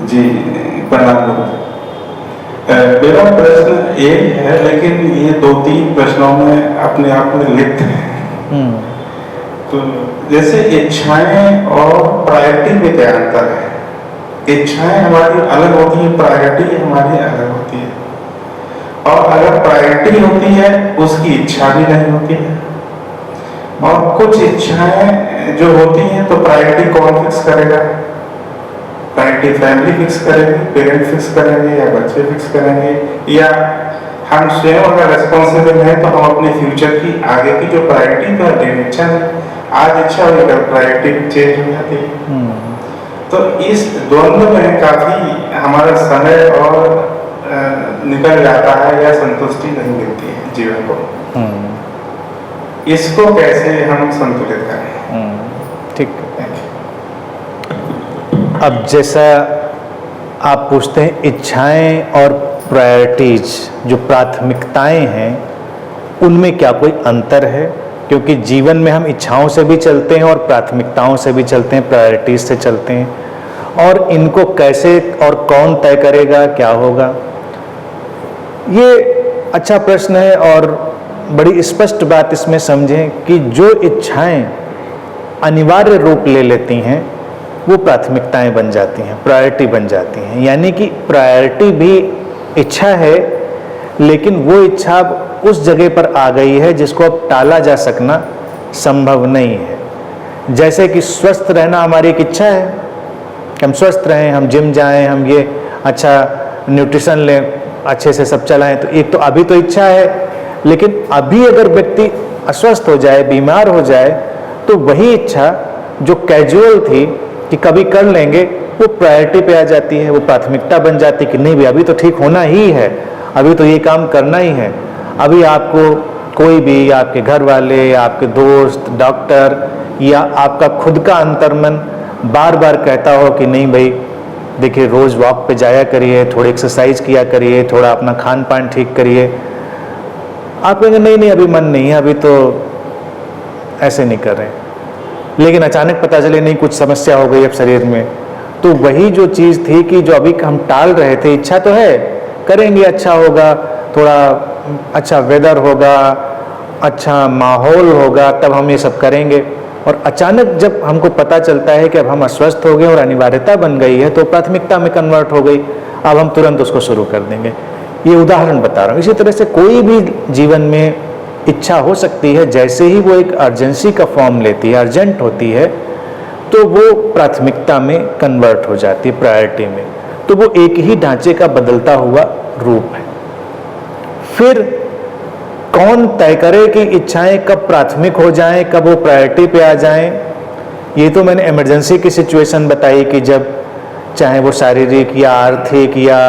जी, प्रणाम गुरु। मेरा प्रश्न एक है, लेकिन ये 2-3 प्रश्नों में अपने आप में लिप्त है। तो जैसे इच्छाएं और प्रायोरिटी में क्या अंतर है? इच्छाएं हमारी अलग होती है, प्रायोरिटी हमारी अलग होती है। और अगर प्रायोरिटी होती है, उसकी इच्छा भी नहीं होती है। और कुछ इच्छाएं जो होती हैं, तो प्रायोरिटी कौन फिक्स करेगा? प्रायोरिटी फैमिली फिक्स करेगी, पेरेंट फिक्स करेंगे, या बच्चे फिक्स करेंगे, या हम स्वयं अगर रिस्पॉन्सिबल हैं तो हम अपने फ्यूचर की आगे की जो प्रायोरिटी का इच्छा है, आज इच्छा हुई कल प्रायोरिटी चेंज हो जाती है। तो इस द्वंद्व में काफी हमारा समय और निकल जाता है, या संतुष्टि नहीं मिलती है जीवन को। इसको कैसे हम संतुलित करें? ठीक। अब जैसा आप पूछते हैं, इच्छाएं और प्रायोरिटीज, जो प्राथमिकताएं हैं, उनमें क्या कोई अंतर है? क्योंकि जीवन में हम इच्छाओं से भी चलते हैं और प्राथमिकताओं से भी चलते हैं, प्रायोरिटीज से चलते हैं। और इनको कैसे और कौन तय करेगा, क्या होगा? ये अच्छा प्रश्न है। और बड़ी स्पष्ट बात इसमें समझें कि जो इच्छाएं अनिवार्य रूप ले लेती हैं, वो प्राथमिकताएं बन जाती हैं, प्रायोरिटी बन जाती हैं। यानी कि प्रायोरिटी भी इच्छा है, लेकिन वो इच्छा अब उस जगह पर आ गई है जिसको अब टाला जा सकना संभव नहीं है। जैसे कि स्वस्थ रहना हमारी एक इच्छा है कि हम स्वस्थ रहें, हम जिम जाएं, हम ये अच्छा न्यूट्रिशन लें, अच्छे से सब चलाएं। तो एक तो अभी तो इच्छा है, लेकिन अभी अगर व्यक्ति अस्वस्थ हो जाए, बीमार हो जाए, तो वही इच्छा जो कैजुअल थी कि कभी कर लेंगे, वो प्रायोरिटी पे आ जाती है, वो प्राथमिकता बन जाती है कि नहीं भी अभी तो ठीक होना ही है, अभी तो ये काम करना ही है। अभी आपको कोई भी, आपके घर वाले, आपके दोस्त, डॉक्टर, या आपका खुद का अंतर्मन बार बार कहता हो कि नहीं भाई देखिए, रोज वॉक पे जाया करिए, थोड़ी एक्सरसाइज किया करिए, थोड़ा अपना खान पान ठीक करिए। आप कहेंगे नहीं नहीं, अभी मन नहीं है, अभी तो ऐसे नहीं कर रहे। लेकिन अचानक पता चले नहीं, कुछ समस्या हो गई अब शरीर में, तो वही जो चीज़ थी कि जो अभी हम टाल रहे थे, इच्छा तो है, करेंगे, अच्छा होगा, थोड़ा अच्छा वेदर होगा, अच्छा माहौल होगा, तब हम ये सब करेंगे। और अचानक जब हमको पता चलता है कि अब हम अस्वस्थ हो गए और अनिवार्यता बन गई है, तो प्राथमिकता में कन्वर्ट हो गई, अब हम तुरंत उसको शुरू कर देंगे। ये उदाहरण बता रहा हूँ। इसी तरह से कोई भी जीवन में इच्छा हो सकती है, जैसे ही वो एक अर्जेंसी का फॉर्म लेती है, अर्जेंट होती है, तो वो प्राथमिकता में कन्वर्ट हो जाती है, प्रायोरिटी में। तो वो एक ही ढांचे का बदलता हुआ रूप है। फिर कौन तय करे कि इच्छाएं कब प्राथमिक हो जाएं, कब वो प्रायोरिटी पे आ जाएं? ये तो मैंने इमरजेंसी की सिचुएशन बताई कि जब चाहे वो शारीरिक या आर्थिक या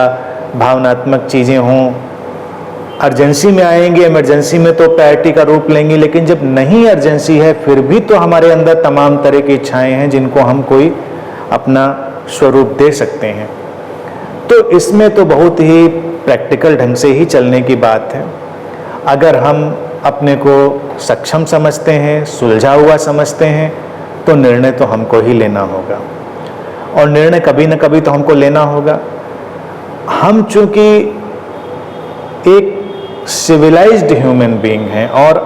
भावनात्मक चीज़ें हों, अर्जेंसी में आएंगे, इमरजेंसी में तो प्रायोरिटी का रूप लेंगी। लेकिन जब नहीं अर्जेंसी है, फिर भी तो हमारे अंदर तमाम तरह की इच्छाएं हैं जिनको हम कोई अपना स्वरूप दे सकते हैं। तो इसमें तो बहुत ही प्रैक्टिकल ढंग से ही चलने की बात है। अगर हम अपने को सक्षम समझते हैं, सुलझा हुआ समझते हैं, तो निर्णय तो हमको ही लेना होगा। और निर्णय कभी न कभी तो हमको लेना होगा। हम चूंकि एक सिविलाइज्ड ह्यूमन बीइंग हैं, और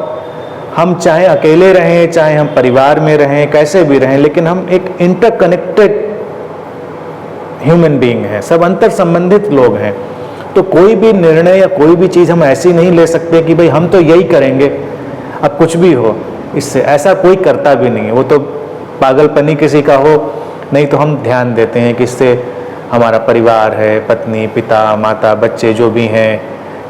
हम चाहे अकेले रहें, चाहे हम परिवार में रहें, कैसे भी रहें, लेकिन हम एक इंटरकनेक्टेड ह्यूमन बीइंग हैं, सब अंतर संबंधित लोग हैं। तो कोई भी निर्णय या कोई भी चीज़ हम ऐसी नहीं ले सकते कि भाई हम तो यही करेंगे, अब कुछ भी हो इससे। ऐसा कोई करता भी नहीं है, वो तो पागलपनी किसी का हो। नहीं तो हम ध्यान देते हैं कि इससे हमारा परिवार है, पत्नी, पिता, माता, बच्चे जो भी हैं,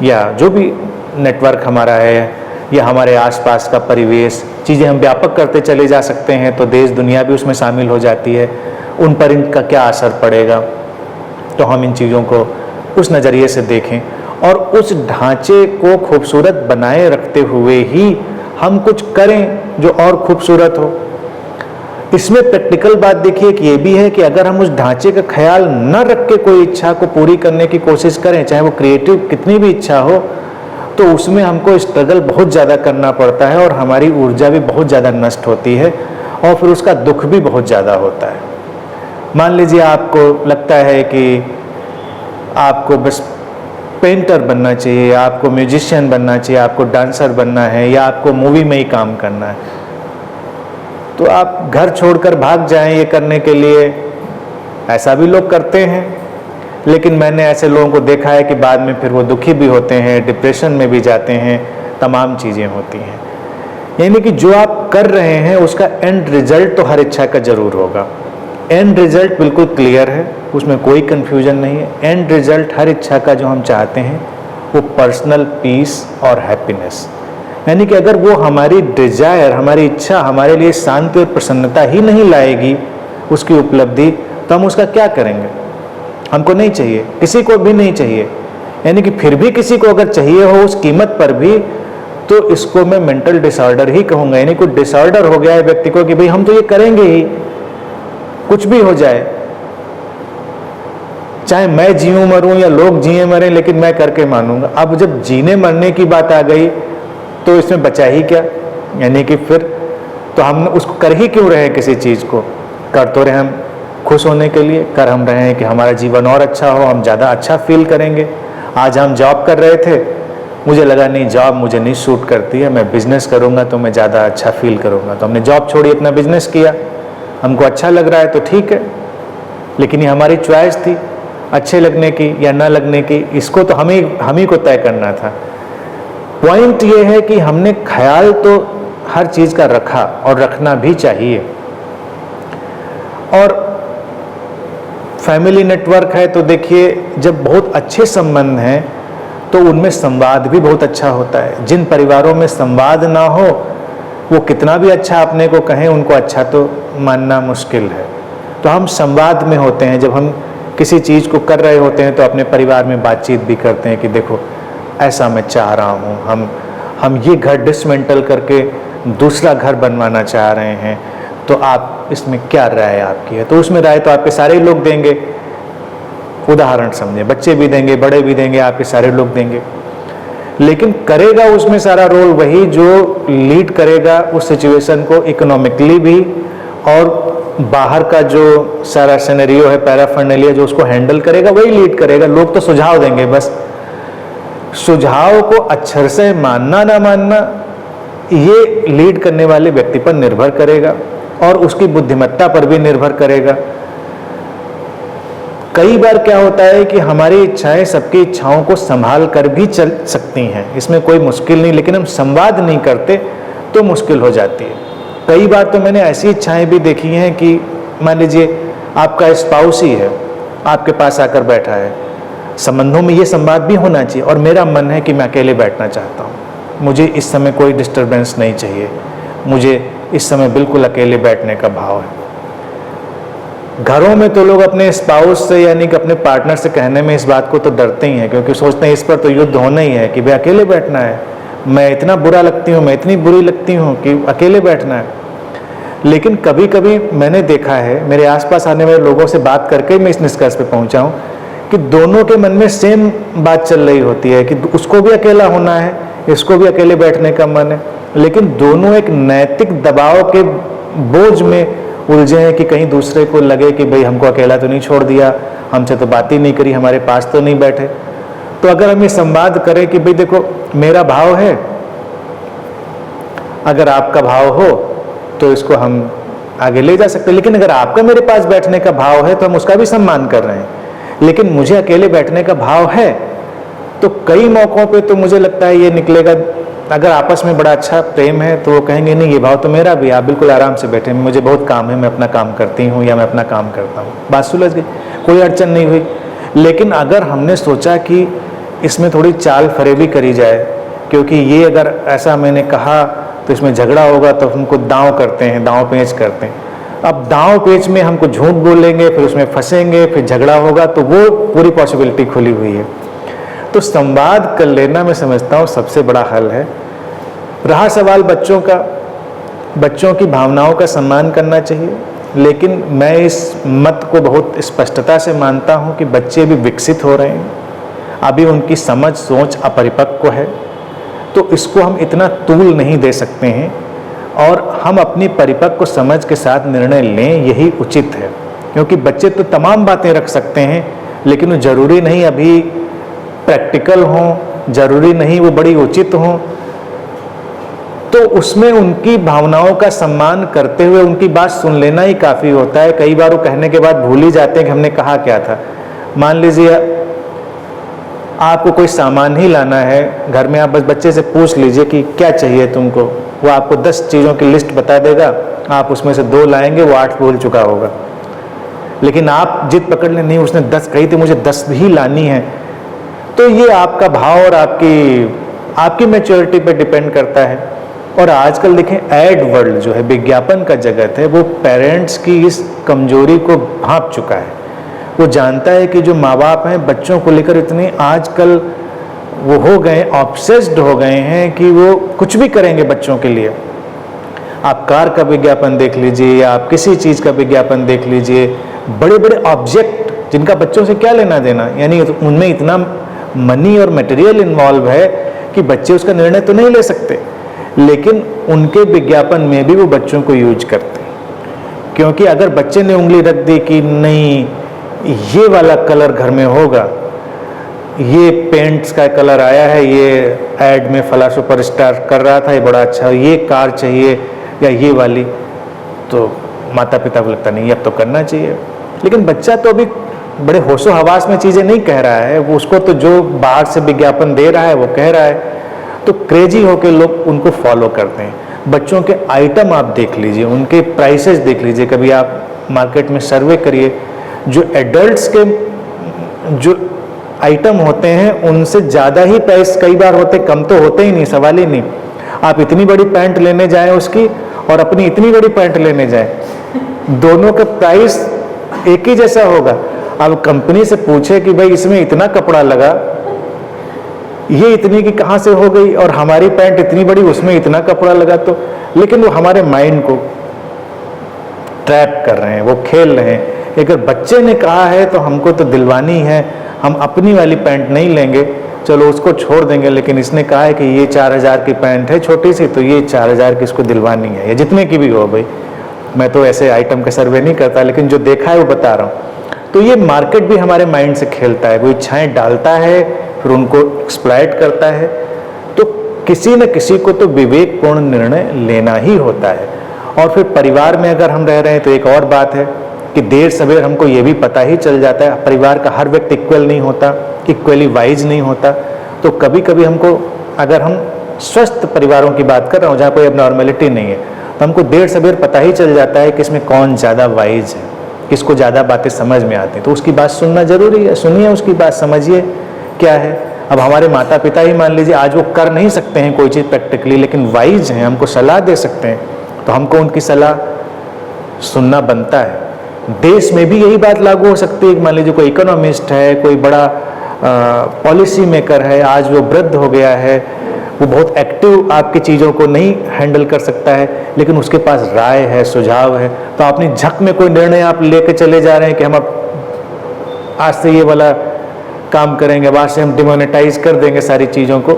या जो भी नेटवर्क हमारा है, या हमारे आसपास का परिवेश, चीज़ें हम व्यापक करते चले जा सकते हैं, तो देश दुनिया भी उसमें शामिल हो जाती है। उन पर इनका क्या असर पड़ेगा, तो हम इन चीज़ों को उस नज़रिए से देखें, और उस ढांचे को खूबसूरत बनाए रखते हुए ही हम कुछ करें जो और खूबसूरत हो। इसमें प्रैक्टिकल बात देखिए कि ये भी है कि अगर हम उस ढांचे का ख्याल न रख के कोई इच्छा को पूरी करने की कोशिश करें, चाहे वो क्रिएटिव कितनी भी इच्छा हो, तो उसमें हमको स्ट्रगल बहुत ज़्यादा करना पड़ता है, और हमारी ऊर्जा भी बहुत ज़्यादा नष्ट होती है, और फिर उसका दुख भी बहुत ज़्यादा होता है। मान लीजिए आपको लगता है कि आपको बस पेंटर बनना चाहिए, आपको म्यूजिशियन बनना चाहिए, आपको डांसर बनना है, या आपको मूवी में ही काम करना है, तो आप घर छोड़कर भाग जाएं ये करने के लिए। ऐसा भी लोग करते हैं, लेकिन मैंने ऐसे लोगों को देखा है कि बाद में फिर वो दुखी भी होते हैं, डिप्रेशन में भी जाते हैं, तमाम चीज़ें होती हैं। यानी कि जो आप कर रहे हैं उसका एंड रिजल्ट तो हर इच्छा का जरूर होगा। एंड रिजल्ट बिल्कुल क्लियर है, उसमें कोई कंफ्यूजन नहीं है। एंड रिजल्ट हर इच्छा का जो हम चाहते हैं वो पर्सनल पीस और हैप्पीनेस, यानी कि अगर वो हमारी डिजायर, हमारी इच्छा हमारे लिए शांति और प्रसन्नता ही नहीं लाएगी, उसकी उपलब्धि, तो हम उसका क्या करेंगे? हमको नहीं चाहिए, किसी को भी नहीं चाहिए। यानी कि फिर भी किसी को अगर चाहिए हो उस कीमत पर भी, तो इसको मैं मेंटल डिसऑर्डर ही कहूँगा। यानी कोई डिसऑर्डर हो गया है व्यक्ति को कि भाई हम तो ये करेंगे ही, कुछ भी हो जाए, चाहे मैं जीऊं मरूं या लोग जिए मरें, लेकिन मैं करके मानूंगा। अब जब जीने मरने की बात आ गई तो इसमें बचा ही क्या? यानी कि फिर तो हम उसको कर ही क्यों रहे हैं? किसी चीज़ को कर तो रहे हम खुश होने के लिए, कर हम रहे हैं कि हमारा जीवन और अच्छा हो, हम ज़्यादा अच्छा फील करेंगे। आज हम जॉब कर रहे थे, मुझे लगा नहीं जॉब मुझे नहीं सूट करती है, मैं बिजनेस करूँगा तो मैं ज़्यादा अच्छा फील करूँगा, तो हमने जॉब छोड़ी, अपना बिजनेस किया, हमको अच्छा लग रहा है तो ठीक है। लेकिन ये हमारी चॉइस थी, अच्छे लगने की या ना लगने की, इसको तो हम ही को तय करना था। पॉइंट ये है कि हमने ख्याल तो हर चीज़ का रखा और रखना भी चाहिए। और फैमिली नेटवर्क है तो देखिए, जब बहुत अच्छे संबंध हैं तो उनमें संवाद भी बहुत अच्छा होता है। जिन परिवारों में संवाद ना हो वो कितना भी अच्छा अपने को कहें, उनको अच्छा तो मानना मुश्किल है। तो हम संवाद में होते हैं, जब हम किसी चीज़ को कर रहे होते हैं तो अपने परिवार में बातचीत भी करते हैं कि देखो ऐसा मैं चाह रहा हूँ, हम ये घर डिसमेंटल करके दूसरा घर बनवाना चाह रहे हैं, तो आप इसमें क्या राय आपकी है? तो उसमें राय तो आपके सारे लोग देंगे। उदाहरण समझे, बच्चे भी देंगे, बड़े भी देंगे, आपके सारे लोग देंगे। लेकिन करेगा उसमें सारा रोल वही जो लीड करेगा उस सिचुएशन को इकोनॉमिकली भी, और बाहर का जो सारा सिनेरियो है, पैराफर्नेलिया जो उसको हैंडल करेगा वही लीड करेगा। लोग तो सुझाव देंगे, बस सुझाव को अक्षर से मानना ना मानना ये लीड करने वाले व्यक्ति पर निर्भर करेगा और उसकी बुद्धिमत्ता पर भी निर्भर करेगा। कई बार क्या होता है कि हमारी इच्छाएं सबकी इच्छाओं को संभाल कर भी चल सकती हैं, इसमें कोई मुश्किल नहीं, लेकिन हम संवाद नहीं करते तो मुश्किल हो जाती है। कई बार तो मैंने ऐसी इच्छाएं भी देखी हैं कि मान लीजिए आपका स्पाउस ही है, आपके पास आकर बैठा है, संबंधों में ये संवाद भी होना चाहिए, और मेरा मन है कि मैं अकेले बैठना चाहता हूँ, मुझे इस समय कोई डिस्टर्बेंस नहीं चाहिए, मुझे इस समय बिल्कुल अकेले बैठने का भाव है। घरों में तो लोग अपने स्पाउस से यानी कि अपने पार्टनर से कहने में इस बात को तो डरते ही हैं, क्योंकि सोचते हैं इस पर तो युद्ध होना ही है कि भाई अकेले बैठना है, मैं इतना बुरा लगती हूँ, मैं इतनी बुरी लगती हूँ कि अकेले बैठना है। लेकिन कभी कभी मैंने देखा है, मेरे आसपास आने वाले लोगों से बात करके मैं इस निष्कर्ष पे पहुंचा हूँ कि दोनों के मन में सेम बात चल रही होती है कि उसको भी अकेला होना है, इसको भी अकेले बैठने का मन है, लेकिन दोनों एक नैतिक दबाव के बोझ में उलझे हैं कि कहीं दूसरे को लगे कि भाई हमको अकेला तो नहीं छोड़ दिया, हमसे तो बात ही नहीं करी, हमारे पास तो नहीं बैठे। तो अगर हम ये संवाद करें कि भाई देखो मेरा भाव है, अगर आपका भाव हो तो इसको हम आगे ले जा सकते हैं, लेकिन अगर आपका मेरे पास बैठने का भाव है तो हम उसका भी सम्मान कर रहे हैं, लेकिन मुझे अकेले बैठने का भाव है, तो कई मौकों पे तो मुझे लगता है ये निकलेगा, अगर आपस में बड़ा अच्छा प्रेम है तो वो कहेंगे नहीं ये भाव तो मेरा भी, आप बिल्कुल आराम से बैठे, मुझे बहुत काम है, मैं अपना काम करती हूँ या मैं अपना काम करता हूँ, बात सुलझ गई, कोई अड़चन नहीं हुई। लेकिन अगर हमने सोचा कि इसमें थोड़ी चाल फरेबी करी जाए, क्योंकि ये अगर ऐसा मैंने कहा तो इसमें झगड़ा होगा, तो हमको दांव करते हैं, दांव पेच करते हैं। अब दांव पेच में हमको झूठ बोलेंगे, फिर उसमें फंसेंगे, फिर झगड़ा होगा, तो वो पूरी पॉसिबिलिटी खुली हुई है। तो संवाद कर लेना मैं समझता हूँ सबसे बड़ा हल है। रहा सवाल बच्चों का, बच्चों की भावनाओं का सम्मान करना चाहिए, लेकिन मैं इस मत को बहुत स्पष्टता से मानता हूँ कि बच्चे भी विकसित हो रहे हैं, अभी उनकी समझ सोच अपरिपक्व है, तो इसको हम इतना तूल नहीं दे सकते हैं, और हम अपनी परिपक्व समझ के साथ निर्णय लें, यही उचित है। क्योंकि बच्चे तो तमाम बातें रख सकते हैं, लेकिन वो ज़रूरी नहीं अभी प्रैक्टिकल हों, ज़रूरी नहीं वो बड़ी उचित हों। तो उसमें उनकी भावनाओं का सम्मान करते हुए उनकी बात सुन लेना ही काफ़ी होता है। कई बार वो कहने के बाद भूल ही जाते हैं कि हमने कहा क्या था। मान लीजिए आपको कोई सामान ही लाना है घर में, आप बस बच्चे से पूछ लीजिए कि क्या चाहिए तुमको, वो आपको 10 चीज़ों की लिस्ट बता देगा, आप उसमें से 2 लाएंगे, वो 8 भूल चुका होगा। लेकिन आप जिद पकड़ लें, नहीं उसने 10 कही थी, मुझे 10 ही लानी है। तो ये आपका भाव और आपकी मैच्योरिटी पे डिपेंड करता है। और आजकल देखें एड वर्ल्ड जो है, विज्ञापन का जगत है, वो पेरेंट्स की इस कमजोरी को भांप चुका है। वो जानता है कि जो माँ बाप हैं बच्चों को लेकर इतने आजकल वो हो गए, ऑब्सेस्ड हो गए हैं कि वो कुछ भी करेंगे बच्चों के लिए। आप कार का विज्ञापन देख लीजिए या आप किसी चीज़ का विज्ञापन देख लीजिए, बड़े बड़े ऑब्जेक्ट जिनका बच्चों से क्या लेना देना, यानी उनमें इतना मनी और मटेरियल इन्वॉल्व है कि बच्चे उसका निर्णय तो नहीं ले सकते, लेकिन उनके विज्ञापन में भी वो बच्चों को यूज करते हैं। क्योंकि अगर बच्चे ने उंगली रख दी कि नहीं ये वाला कलर घर में होगा, ये पेंट्स का कलर आया है, ये ऐड में फला सुपरस्टार कर रहा था, ये बड़ा अच्छा, ये कार चाहिए या ये वाली, तो माता पिता को लगता नहीं अब तो करना चाहिए। लेकिन बच्चा तो अभी बड़े होशो हवास में चीज़ें नहीं कह रहा है, वो उसको तो जो बाहर से विज्ञापन दे रहा है वो कह रहा है, तो क्रेजी होकर लोग उनको फॉलो करते हैं। बच्चों के आइटम आप देख लीजिए, उनके प्राइसेस देख लीजिए, कभी आप मार्केट में सर्वे करिए, जो एडल्ट्स के जो आइटम होते हैं उनसे ज़्यादा ही प्राइस कई बार होते, कम तो होते ही नहीं, सवाल ही नहीं। आप इतनी बड़ी पैंट लेने जाएं उसकी और अपनी इतनी बड़ी पैंट लेने जाएं, दोनों का प्राइस एक ही जैसा होगा। अब कंपनी से पूछे कि भाई इसमें इतना कपड़ा लगा, ये इतनी की कहाँ से हो गई, और हमारी पैंट इतनी बड़ी उसमें इतना कपड़ा लगा, तो लेकिन वो हमारे माइंड को ट्रैप कर रहे हैं, वो खेल रहे हैं। अगर बच्चे ने कहा है तो हमको तो दिलवानी है, हम अपनी वाली पैंट नहीं लेंगे, चलो उसको छोड़ देंगे, लेकिन इसने कहा है कि ये 4000 की पैंट है छोटी सी, तो ये 4000 की इसको दिलवानी है, या जितने की भी हो भाई। मैं तो ऐसे आइटम का सर्वे नहीं करता, लेकिन जो देखा है वो बता रहा हूँ। तो ये मार्केट भी हमारे माइंड से खेलता है, वो इच्छाएं डालता है, फिर उनको एक्सप्लॉइट करता है। तो किसी न किसी को तो विवेकपूर्ण निर्णय लेना ही होता है। और फिर परिवार में अगर हम रह रहे हैं तो एक और बात है कि देर सवेर हमको ये भी पता ही चल जाता है, परिवार का हर व्यक्ति इक्वल नहीं होता, इक्वली वाइज नहीं होता। तो कभी कभी हमको, अगर हम स्वस्थ परिवारों की बात कर रहा हूँ जहाँ कोई एबनॉर्मेलिटी नहीं है, तो हमको देर सवेर पता ही चल जाता है कि इसमें कौन ज़्यादा वाइज है, किसको ज़्यादा बातें समझ में आती हैं। तो उसकी बात सुनना जरूरी है, सुनिए उसकी बात, समझिए क्या है। अब हमारे माता पिता ही मान लीजिए आज वो कर नहीं सकते हैं कोई चीज़ प्रैक्टिकली, लेकिन वाइज हैं, हमको सलाह दे सकते हैं, तो हमको उनकी सलाह सुनना बनता है। देश में भी यही बात लागू हो सकती है कि मान लीजिए कोई इकोनॉमिस्ट है, कोई बड़ा पॉलिसी मेकर है, आज वो वृद्ध हो गया है, वो बहुत एक्टिव आपकी चीज़ों को नहीं हैंडल कर सकता है, लेकिन उसके पास राय है, सुझाव है, तो अपनी झक में कोई निर्णय आप लेके चले जा रहे हैं कि हम अब आज से ये वाला काम करेंगे, अब आज से हम डिमोनेटाइज कर देंगे सारी चीज़ों को।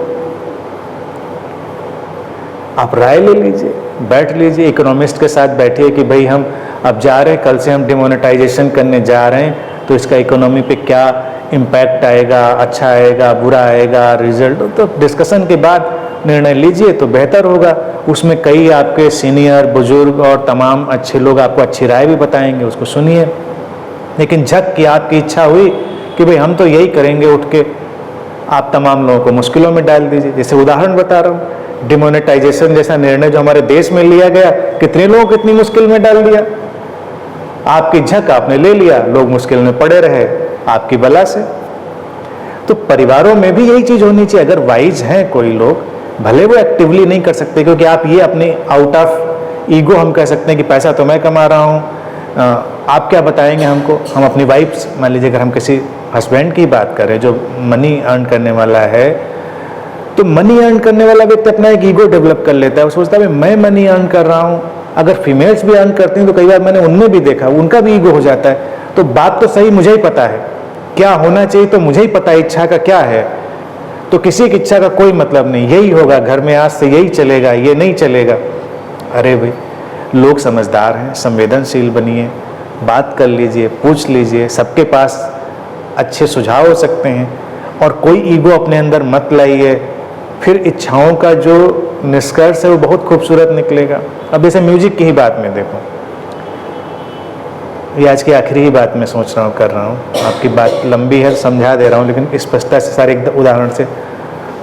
आप राय ले लीजिए, बैठ लीजिए, इकोनॉमिस्ट के साथ बैठिए कि भाई हम अब जा रहे हैं, कल से हम डिमोनेटाइजेशन करने जा रहे हैं, तो इसका इकोनॉमी पे क्या इम्पैक्ट आएगा, अच्छा आएगा, बुरा आएगा, रिजल्ट, तो डिस्कशन के बाद निर्णय लीजिए तो बेहतर होगा। उसमें कई आपके सीनियर, बुजुर्ग और तमाम अच्छे लोग आपको अच्छी राय भी बताएंगे, उसको सुनिए। लेकिन झक की आपकी इच्छा हुई कि भाई हम तो यही करेंगे उठ के, आप तमाम लोगों को मुश्किलों में डाल दीजिए। जैसे उदाहरण बता रहा हूँ, डिमोनेटाइजेशन जैसा निर्णय जो हमारे देश में लिया गया, कितने लोगों को इतनी मुश्किल में डाल दिया। आपकी झक आपने ले लिया, लोग मुश्किल में पड़े रहे आपकी बला से। तो परिवारों में भी यही चीज होनी चाहिए। अगर वाइज हैं कोई लोग, भले वो एक्टिवली नहीं कर सकते, क्योंकि आप ये अपने आउट ऑफ ईगो हम कह सकते हैं कि पैसा तो मैं कमा रहा हूँ, आप क्या बताएंगे हमको। हम अपनी वाइफ, मान लीजिए अगर हम किसी हस्बैंड की बात करें जो मनी अर्न करने वाला है, तो मनी अर्न करने वाला व्यक्ति अपना एक ईगो डेवलप कर लेता है। वो सोचता है मैं मनी अर्न कर रहा हूँ। अगर फीमेल्स भी अर्न करती हैं तो कई बार मैंने उनमें भी देखा, उनका भी ईगो हो जाता है। तो बात तो सही, मुझे ही पता है क्या होना चाहिए, तो मुझे ही पता है इच्छा का क्या है, तो किसी की इच्छा का कोई मतलब नहीं, यही होगा घर में, आज से यही चलेगा, ये नहीं चलेगा। अरे भाई, लोग समझदार हैं, संवेदनशील बनिए, बात कर लीजिए, पूछ लीजिए, सबके पास अच्छे सुझाव हो सकते हैं, और कोई ईगो अपने अंदर मत लाइए, फिर इच्छाओं का जो निष्कर्ष है वो बहुत खूबसूरत निकलेगा। अब जैसे म्यूजिक की ही बात में देखो, ये आज की आखिरी ही बात मैं सोच रहा हूँ, कर रहा हूँ, आपकी बात लंबी है, समझा दे रहा हूँ, लेकिन स्पष्टता से सारे एक उदाहरण से।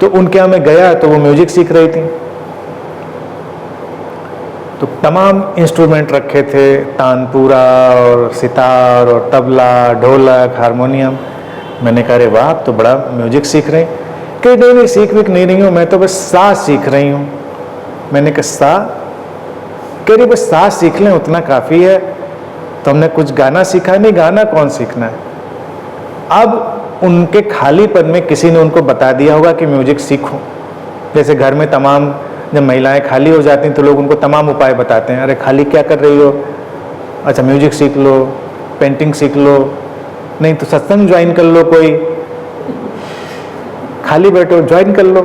तो उनके यहाँ मैं गया तो वो म्यूजिक सीख रही थी, तो तमाम इंस्ट्रूमेंट रखे थे, तानपुरा और सितार और तबला, ढोलक, हारमोनियम। मैंने कहा अरे वाह, आप तो बड़ा म्यूजिक सीख रहे हैं। कि नहीं सीख विक नहीं रही हूँ, मैं तो बस सा सीख रही हूँ। मैंने कहा सा? कह रही बस सा सीख लें उतना काफ़ी है, तो हमने कुछ गाना सीखा नहीं, गाना कौन सीखना है। अब उनके खालीपन में किसी ने उनको बता दिया होगा कि म्यूजिक सीखो। जैसे घर में तमाम जब महिलाएं खाली हो जाती हैं तो लोग उनको तमाम उपाय बताते हैं, अरे खाली क्या कर रही हो, अच्छा म्यूजिक सीख लो, पेंटिंग सीख लो, नहीं तो सत्संग ज्वाइन कर लो, कोई खाली बैठो ज्वाइन कर लो।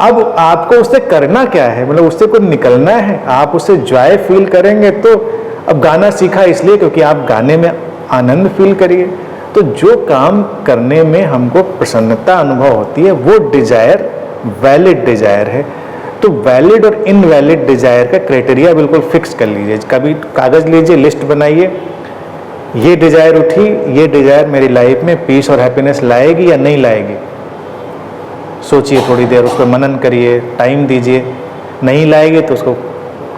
अब आपको उससे करना क्या है, मतलब उससे कुछ निकलना है, आप उससे जॉय फील करेंगे। तो अब गाना सीखा इसलिए क्योंकि आप गाने में आनंद फील करिए। तो जो काम करने में हमको प्रसन्नता अनुभव होती है वो डिजायर वैलिड डिजायर है। तो वैलिड और इनवैलिड डिजायर का क्राइटेरिया बिल्कुल फिक्स कर लीजिए, कभी कागज लीजिए, लिस्ट बनाइए, ये डिजायर उठी, ये डिजायर मेरी लाइफ में पीस और हैप्पीनेस लाएगी या नहीं लाएगी। सोचिए थोड़ी देर, उस पर मनन करिए, टाइम दीजिए, नहीं लाएगी तो उसको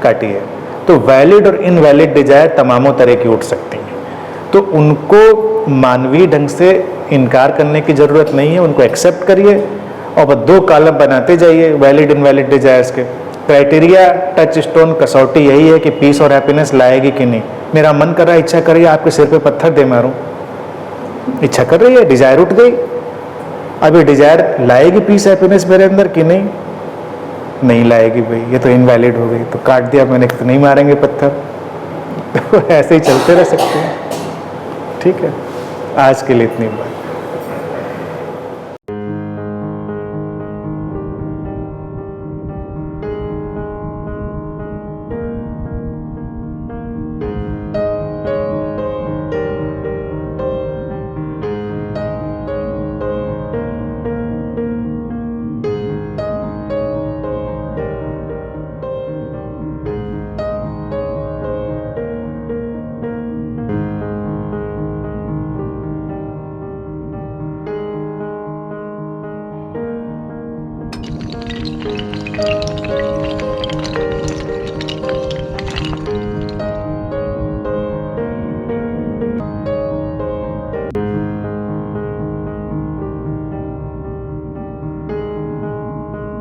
काटिए। तो वैलिड और इनवैलिड डिजायर तमामों तरह की उठ सकती हैं, तो उनको मानवीय ढंग से इनकार करने की ज़रूरत नहीं है, उनको एक्सेप्ट करिए और बस 2 कॉलम बनाते जाइए वैलिड इनवैलिड डिजायर्स के। क्राइटेरिया, टच स्टोन, कसौटी यही है कि पीस और हैप्पीनेस लाएगी कि नहीं। मेरा मन कर रहा है, इच्छा कर रही है आपके सिर पे पत्थर दे मारूं, इच्छा कर रही है, डिजायर उठ गई। अब ये डिजायर लाएगी पीस हैप्पीनेस मेरे अंदर कि नहीं? नहीं लाएगी भाई, ये तो इनवैलिड हो गई, तो काट दिया मैंने, तो नहीं मारेंगे पत्थर। तो ऐसे ही चलते रह सकते हैं। ठीक है, आज के लिए इतनी बात।